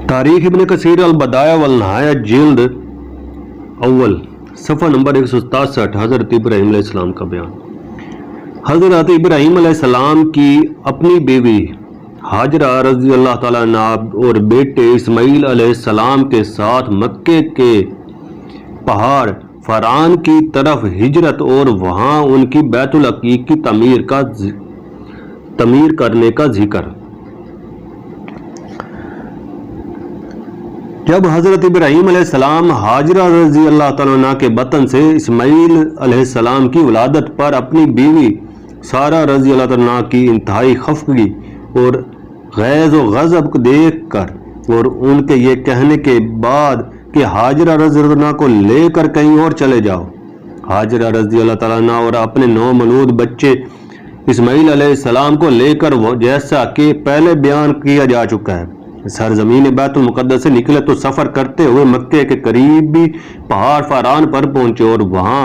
تاریخ ابن کثیر البدایہ والنہایہ جلد اول صفحہ نمبر 167 حضرت ابراہیم علیہ السلام کا بیان۔ حضرت ابراہیم علیہ السلام کی اپنی بیوی ہاجرہ رضی اللہ تعالیٰ عنہ اور بیٹے اسماعیل علیہ السلام کے ساتھ مکے کے پہاڑ فرعون کی طرف ہجرت اور وہاں ان کی بیت العقیق کی تعمیر کرنے کا ذکر۔ جب حضرت ابراہیم علیہ السلام ہاجرہ رضی اللہ تعالیٰ عنہ کے بطن سے اسماعیل علیہ السلام کی ولادت پر اپنی بیوی سارہ رضی اللہ تعالیٰ عنہ کی انتہائی خفگی اور غیظ و غضب کو دیکھ کر اور ان کے یہ کہنے کے بعد کہ ہاجرہ رضی اللہ عنہ کو لے کر کہیں اور چلے جاؤ، ہاجرہ رضی اللہ تعالیٰ عنہ اور اپنے نومولود بچے اسماعیل علیہ السلام کو لے کر جیسا کہ پہلے بیان کیا جا چکا ہے سرزمین بیت المقدس سے نکلے تو سفر کرتے ہوئے مکے کے قریبی پہاڑ فرعون پر پہنچے اور وہاں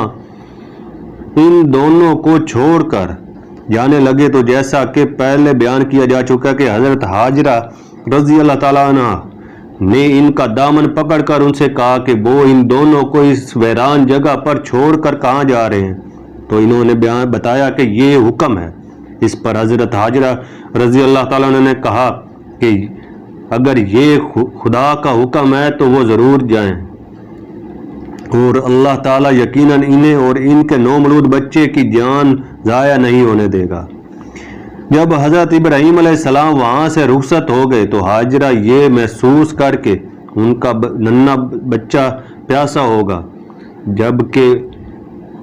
ان دونوں کو چھوڑ کر جانے لگے تو جیسا کہ پہلے بیان کیا جا چکا کہ حضرت ہاجرہ رضی اللہ تعالیٰ عنہ نے ان کا دامن پکڑ کر ان سے کہا کہ وہ ان دونوں کو اس ویران جگہ پر چھوڑ کر کہاں جا رہے ہیں، تو انہوں نے بتایا کہ یہ حکم ہے۔ اس پر حضرت ہاجرہ رضی اللہ تعالیٰ عنہ نے کہا کہ اگر یہ خدا کا حکم ہے تو وہ ضرور جائیں اور اللہ تعالیٰ یقیناً انہیں اور ان کے نومولود بچے کی جان ضائع نہیں ہونے دے گا۔ جب حضرت ابراہیم علیہ السلام وہاں سے رخصت ہو گئے تو ہاجرہ یہ محسوس کر کے ان کا ننھا بچہ پیاسا ہوگا جبکہ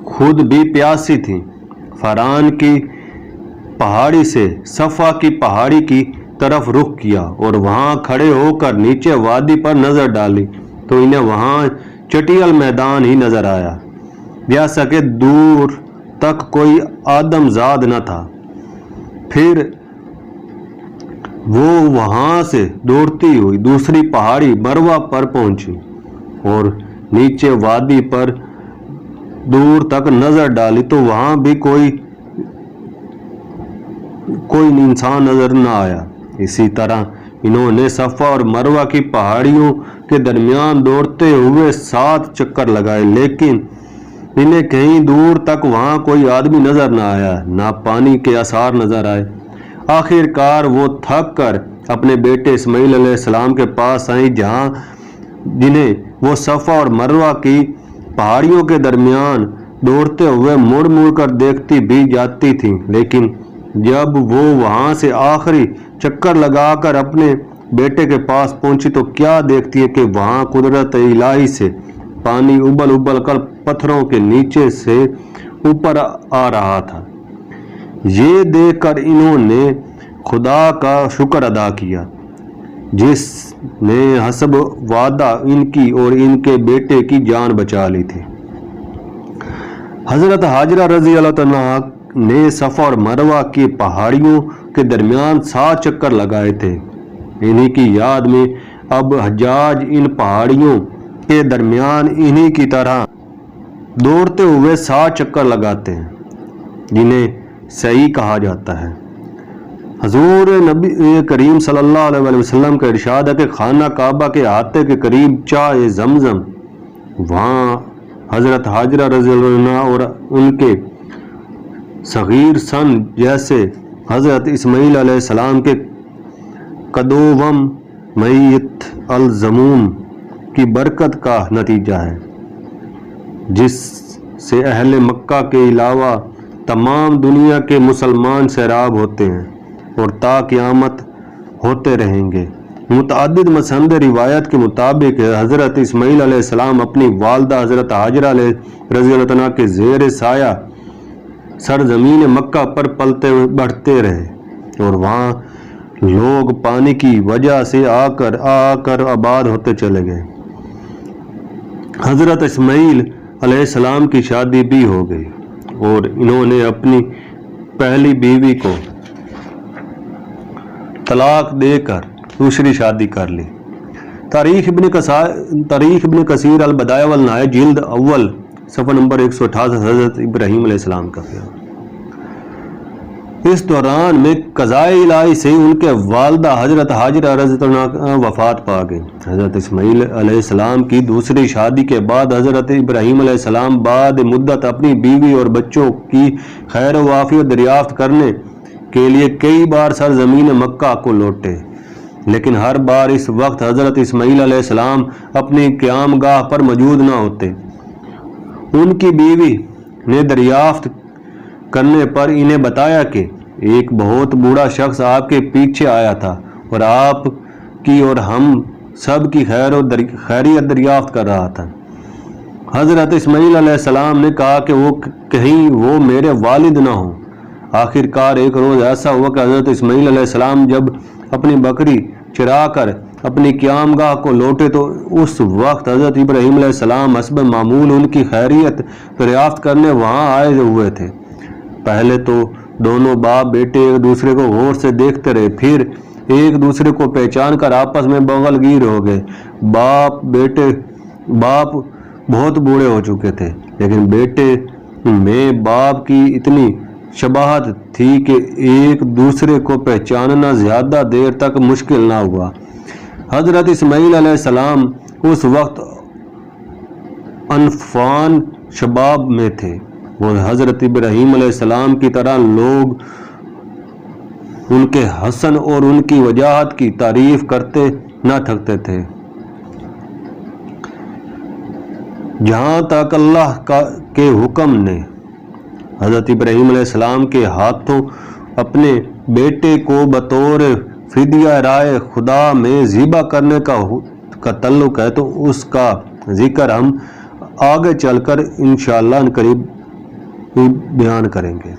خود بھی پیاسی تھیں، فرعون کی پہاڑی سے صفا کی پہاڑی کی طرف رخ کیا اور وہاں کھڑے ہو کر نیچے وادی پر نظر ڈالی تو انہیں وہاں چٹیل میدان ہی نظر آیا جیسا کہ دور تک کوئی آدم زاد نہ تھا۔ پھر وہ وہاں سے دوڑتی ہوئی دوسری پہاڑی مروہ پر پہنچی اور نیچے وادی پر دور تک نظر ڈالی تو وہاں بھی کوئی انسان نظر نہ آیا۔ اسی طرح انہوں نے صفا اور مروہ کی پہاڑیوں کے درمیان دوڑتے ہوئے 7 چکر لگائے لیکن انہیں کہیں دور تک وہاں کوئی آدمی نظر نہ آیا، نہ پانی کے آثار نظر آئے۔ آخر کار وہ تھک کر اپنے بیٹے اسماعیل علیہ السلام کے پاس آئیں جنہیں وہ صفا اور مروہ کی پہاڑیوں کے درمیان دوڑتے ہوئے مڑ مڑ کر دیکھتی بھی جاتی تھیں، لیکن جب وہ وہاں سے آخری چکر لگا کر اپنے بیٹے کے پاس پہنچی تو کیا دیکھتی ہے کہ وہاں قدرت الہی سے پانی ابل ابل کر پتھروں کے نیچے سے اوپر آ رہا تھا۔ یہ دیکھ کر انہوں نے خدا کا شکر ادا کیا جس نے حسب وعدہ ان کی اور ان کے بیٹے کی جان بچا لی تھی۔ حضرت ہاجرہ رضی اللہ عنہ نے صفا اور مروہ کی پہاڑیوں کے درمیان 7 چکر لگائے تھے۔ انہی کی یاد میں اب حجاج ان پہاڑیوں کے درمیان انہی کی طرح دوڑتے ہوئے 7 چکر لگاتے ہیں جنہیں سعی کہا جاتا ہے۔ حضور نبی کریم صلی اللہ علیہ وسلم کا ارشاد ہے کہ خانہ کعبہ کے احاطے کے قریب چاہ زمزم، وہاں حضرت ہاجرہ رضی اللہ عنہ اور ان کے صغیر سن جیسے حضرت اسماعیل علیہ السلام کے قدوم میت الزموم کی برکت کا نتیجہ ہے جس سے اہل مکہ کے علاوہ تمام دنیا کے مسلمان سیراب ہوتے ہیں اور تا قیامت ہوتے رہیں گے۔ متعدد مسند روایت کے مطابق حضرت اسماعیل علیہ السلام اپنی والدہ حضرت ہاجرہ رضی اللہ عنہ کے زیر سایہ سرزمین مکہ پر پلتے بڑھتے رہے اور وہاں لوگ پانی کی وجہ سے آ کر آباد ہوتے چلے گئے۔ حضرت اسماعیل علیہ السلام کی شادی بھی ہو گئی اور انہوں نے اپنی پہلی بیوی کو طلاق دے کر دوسری شادی کر لی۔ تاریخ ابن کثیر البدایہ والنہایہ جلد اول صفحہ نمبر 168 حضرت ابراہیم علیہ السلام کا بیان۔ اس دوران میں قضائے الہی سے ان کے والدہ حضرت حاجرہ رضی اللہ عنہا وفات پا گئی۔ حضرت اسماعیل علیہ السلام کی دوسری شادی کے بعد حضرت ابراہیم علیہ السلام بعد مدت اپنی بیوی اور بچوں کی خیر و عافیت دریافت کرنے کے لیے کئی بار سرزمین مکہ کو لوٹے، لیکن ہر بار اس وقت حضرت اسماعیل علیہ السلام اپنی قیام گاہ پر موجود نہ ہوتے۔ ان کی بیوی نے دریافت کرنے پر انہیں بتایا کہ ایک بہت بوڑھا شخص آپ کے پیچھے آیا تھا اور آپ کی اور ہم سب کی خیریت دریافت کر رہا تھا۔ حضرت اسماعیل علیہ السلام نے کہا کہ کہیں وہ میرے والد نہ ہوں۔ آخر کار ایک روز ایسا ہوا کہ حضرت اسماعیل علیہ السلام جب اپنی بکری چرا کر اپنی قیام گاہ کو لوٹے تو اس وقت حضرت ابراہیم علیہ السلام حسب معمول ان کی خیریت دریافت کرنے وہاں آئے ہوئے تھے۔ پہلے تو دونوں باپ بیٹے ایک دوسرے کو غور سے دیکھتے رہے، پھر ایک دوسرے کو پہچان کر آپس میں بغل گیر ہو گئے۔ باپ بہت بوڑھے ہو چکے تھے، لیکن بیٹے میں باپ کی اتنی شباہت تھی کہ ایک دوسرے کو پہچاننا زیادہ دیر تک مشکل نہ ہوا۔ حضرت اسماعیل علیہ السلام اس وقت انفان شباب میں تھے اور حضرت ابراہیم علیہ السلام کی طرح لوگ ان کے حسن اور ان کی وجاہت کی تعریف کرتے نہ تھکتے تھے۔ جہاں تک اللہ کے حکم نے حضرت ابراہیم علیہ السلام کے ہاتھوں اپنے بیٹے کو بطور فدیہ رائے خدا میں ذبح کرنے کا تعلق ہے تو اس کا ذکر ہم آگے چل کر انشاءاللہ قریب بیان کریں گے۔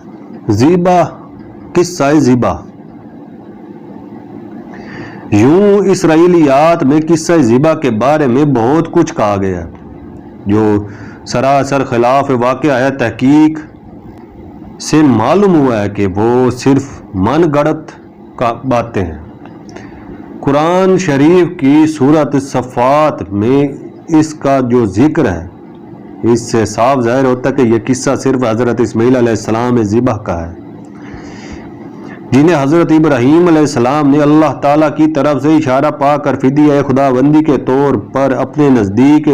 ذبح، قصہ ذبح۔ یوں اسرائیلیات میں قصہ ذبح کے بارے میں بہت کچھ کہا گیا جو سراسر خلاف واقعہ ہے۔ تحقیق سے معلوم ہوا ہے کہ وہ صرف من گڑت باتیں ہیں۔ قرآن شریف کی سورۃ صفات میں اس کا جو ذکر ہے اس سے صاف ظاہر ہوتا ہے کہ یہ قصہ صرف حضرت اسماعیل علیہ السلام ذبح کا ہے، جنہیں حضرت ابراہیم علیہ السلام نے اللہ تعالیٰ کی طرف سے اشارہ پا کر فدیہ خدا بندی کے طور پر اپنے نزدیک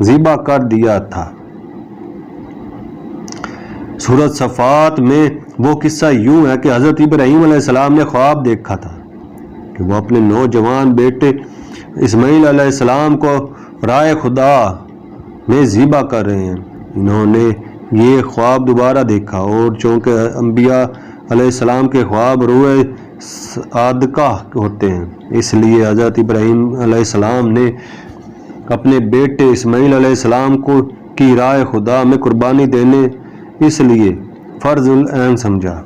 ذبح کر دیا تھا۔ سورۃ صفات میں وہ قصہ یوں ہے کہ حضرت ابراہیم علیہ السلام نے خواب دیکھا تھا کہ وہ اپنے نوجوان بیٹے اسماعیل علیہ السلام کو رائے خدا میں ذبح کر رہے ہیں۔ انہوں نے یہ خواب دوبارہ دیکھا اور چونکہ انبیاء علیہ السلام کے خواب روئے صادقہ ہوتے ہیں، اس لیے حضرت ابراہیم علیہ السلام نے اپنے بیٹے اسماعیل علیہ السلام کو کی رائے خدا میں قربانی دینے اس لیے فرض العین سمجھا۔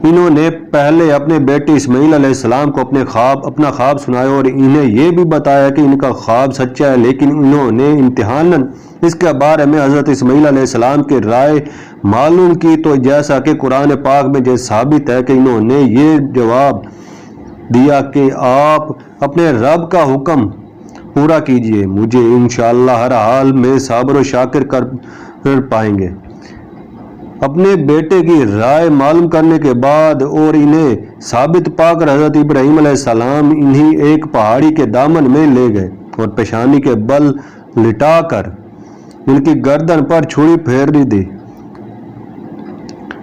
انہوں نے پہلے اپنے بیٹے اسماعیل علیہ السلام کو اپنا خواب سنایا اور انہیں یہ بھی بتایا کہ ان کا خواب سچا ہے، لیکن انہوں نے امتحاناً اس کے بارے میں حضرت اسماعیل علیہ السلام کی رائے معلوم کی تو جیسا کہ قرآن پاک میں جو ثابت ہے کہ انہوں نے یہ جواب دیا کہ آپ اپنے رب کا حکم پورا کیجئے، مجھے انشاءاللہ ہر حال میں صابر و شاکر کر پائیں گے۔ اپنے بیٹے کی رائے معلوم کرنے کے بعد اور انہیں ثابت پا کر حضرت ابراہیم علیہ السلام انہیں ایک پہاڑی کے دامن میں لے گئے اور پیشانی کے بل لٹا کر ان کی گردن پر چھری پھیر دی۔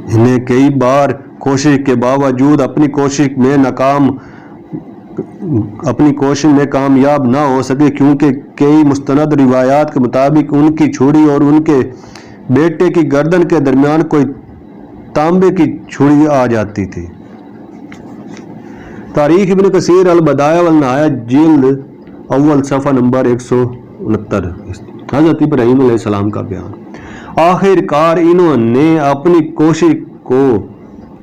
انہیں کئی بار کوشش کے باوجود اپنی کوشش میں کامیاب نہ ہو سکے، کیونکہ کئی مستند روایات کے مطابق ان کی چھری اور ان کے بیٹے کی گردن کے درمیان کوئی تانبے کی چھری آ جاتی تھی۔ تاریخ ابن کثیر البدایہ والنہایہ جلد اول صفحہ نمبر 169، حضرت ابراہیم علیہ السلام کا بیان۔ آخر کار انہوں نے اپنی کوشش کو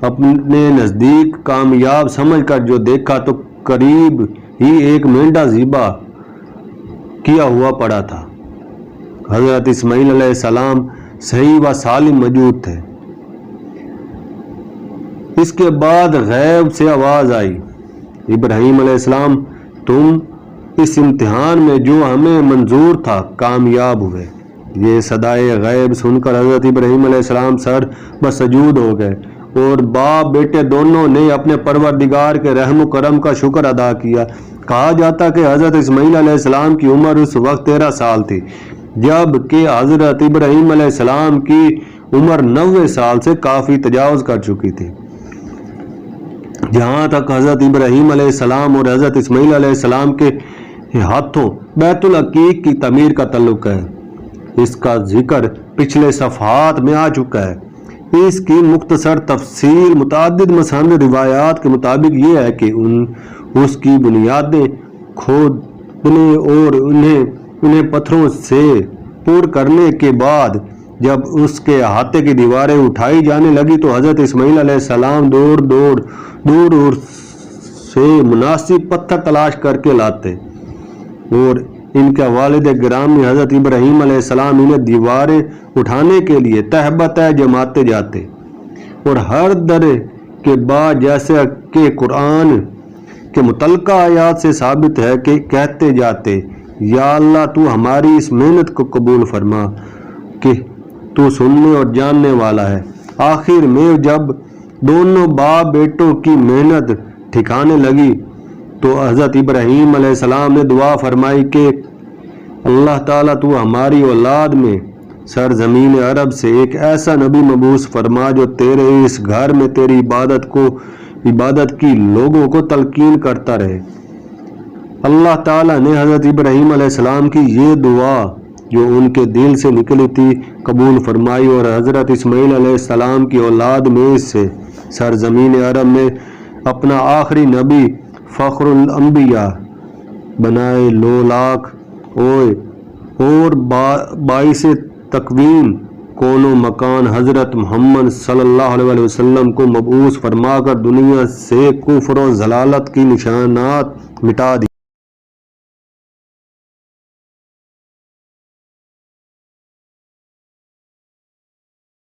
اپنے نزدیک کامیاب سمجھ کر جو دیکھا تو قریب ہی ایک مینڈا ذبح کیا ہوا پڑا تھا۔ حضرت اسماعیل علیہ السلام صحیح و سالم موجود تھے۔ اس کے بعد غیب سے آواز آئی، ابراہیم علیہ السلام تم اس امتحان میں جو ہمیں منظور تھا کامیاب ہوئے۔ یہ صدائے غیب سن کر حضرت ابراہیم علیہ السلام سر بسجود ہو گئے اور باپ بیٹے دونوں نے اپنے پروردگار کے رحم و کرم کا شکر ادا کیا۔ کہا جاتا کہ حضرت اسماعیل علیہ السلام کی عمر اس وقت 13 سال تھی، جب کہ حضرت ابراہیم علیہ السلام کی عمر 90 سال سے کافی تجاوز کر چکی تھی۔ جہاں تک حضرت ابراہیم علیہ السلام اور حضرت اسماعیل علیہ السلام کے ہاتھوں بیت العقیق کی تعمیر کا تعلق ہے، اس کا ذکر پچھلے صفحات میں آ چکا ہے۔ اس کی مختصر تفصیل متعدد مسند روایات کے مطابق یہ ہے کہ اس کی بنیادیں کھودنے اور انہیں پتھروں سے پر کرنے کے بعد جب اس کے احاطے کی دیواریں اٹھائی جانے لگی تو حضرت اسماعیل علیہ السلام دور سے مناسب پتھر تلاش کر کے لاتے اور ان کے والد گرامی حضرت ابراہیم علیہ السلام انہیں دیواریں اٹھانے کے لیے تہ بتہ جماتے جاتے اور ہر درے کے بعد جیسے کہ قرآن کے متعلقہ آیات سے ثابت ہے کہ کہتے جاتے یا اللہ تو ہماری اس محنت کو قبول فرما کہ تو سننے اور جاننے والا ہے۔ آخر میں جب دونوں باپ بیٹوں کی محنت ٹھکانے لگی تو حضرت ابراہیم علیہ السلام نے دعا فرمائی کہ اللہ تعالیٰ تو ہماری اولاد میں سرزمین عرب سے ایک ایسا نبی مبعوث فرما جو تیرے اس گھر میں تیری عبادت کی لوگوں کو تلقین کرتا رہے۔ اللہ تعالیٰ نے حضرت ابراہیم علیہ السلام کی یہ دعا جو ان کے دل سے نکلی تھی قبول فرمائی اور حضرت اسماعیل علیہ السلام کی اولاد میں سے سرزمین عرب میں اپنا آخری نبی فخر الانبیاء بنائے لولاک اور باعث تکوین کون و مکان حضرت محمد صلی اللہ علیہ وسلم کو مبعوث فرما کر دنیا سے کفر و ضلالت کی نشانات مٹا دی۔